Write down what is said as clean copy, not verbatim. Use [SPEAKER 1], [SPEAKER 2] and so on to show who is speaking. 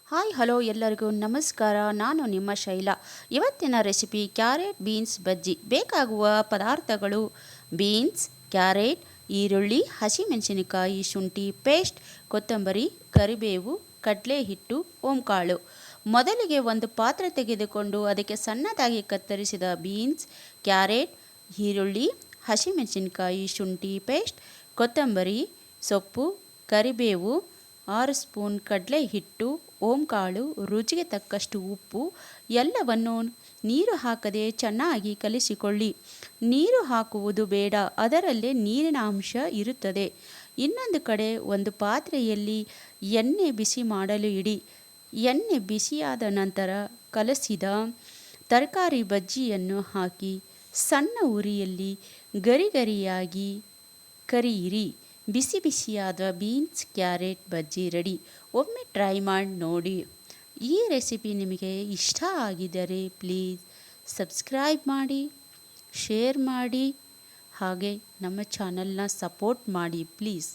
[SPEAKER 1] Hi hello ಎಲ್ಲರಿಗೂ ನಮಸ್ಕಾರ. ನಾನು ನಿಮ್ಮ ಶೈಲಾ. ಇವತ್ತಿನ ರೆಸಿಪಿ ಕ್ಯಾರೆಟ್ ಬೀನ್ಸ್ ಬಜ್ಜಿ. ಬೇಕಾಗುವ ಪದಾರ್ಥಗಳು: ಬೀನ್ಸ್, ಕ್ಯಾರೆಟ್, ಈರುಳ್ಳಿ, ಹಸಿಮೆಣಸಿನಕಾಯಿ, ಶುಂಠಿ ಪೇಸ್ಟ್, ಕೊತ್ತಂಬರಿ, ಕರಿಬೇವು, ಕಡಲೆ ಹಿಟ್ಟು, ಓಂಕಾಳು. ಮೊದಲಿಗೆ ಒಂದು ಪಾತ್ರೆ ತೆಗೆದುಕೊಂಡು ಅದಕ್ಕೆ ಸಣ್ಣದಾಗಿ ಕತ್ತರಿಸಿದ ಬೀನ್ಸ್, ಕ್ಯಾರೆಟ್, ಈರುಳ್ಳಿ, ಹಸಿಮೆಣಸಿನಕಾಯಿ, ಶುಂಠಿ ಪೇಸ್ಟ್, ಕೊತ್ತಂಬರಿ ಸೊಪ್ಪು, ಕರಿಬೇವು, 6 ಸ್ಪೂನ್ ಕಡಲೆ ಹಿಟ್ಟು, ಓಂಕಾಳು, ರುಚಿಗೆ ತಕ್ಕಷ್ಟು ಉಪ್ಪು ಎಲ್ಲವನ್ನು ನೀರು ಹಾಕದೆ ಚೆನ್ನಾಗಿ ಕಲಿಸಿಕೊಳ್ಳಿ. ನೀರು ಹಾಕುವುದು ಬೇಡ, ಅದರಲ್ಲೇ ನೀರಿನ ಅಂಶ ಇರುತ್ತದೆ. ಇನ್ನೊಂದು ಕಡೆ ಒಂದು ಪಾತ್ರೆಯಲ್ಲಿ ಎಣ್ಣೆ ಬಿಸಿ ಮಾಡಲು ಇಡಿ. ಎಣ್ಣೆ ಬಿಸಿಯಾದ ನಂತರ ಕಲಸಿದ ತರಕಾರಿ ಬಜ್ಜಿಯನ್ನು ಹಾಕಿ ಸಣ್ಣ ಉರಿಯಲ್ಲಿ ಗರಿಗರಿಯಾಗಿ ಕರಿಯಿರಿ. ಬಿಸಿ ಬಿಸಿಯಾದ ಬೀನ್ಸ್ ಕ್ಯಾರೆಟ್ ಬಜ್ಜಿ ರೆಡಿ. ಒಮ್ಮೆ ಟ್ರೈ ಮಾಡಿ ನೋಡಿ. ಈ ರೆಸಿಪಿ ನಿಮಗೆ ಇಷ್ಟ ಆಗಿದ್ದರೆ ಪ್ಲೀಸ್ ಸಬ್ಸ್ಕ್ರೈಬ್ ಮಾಡಿ, ಶೇರ್ ಮಾಡಿ, ಹಾಗೆ ನಮ್ಮ ಚಾನಲ್ನ ಸಪೋರ್ಟ್ ಮಾಡಿ ಪ್ಲೀಸ್.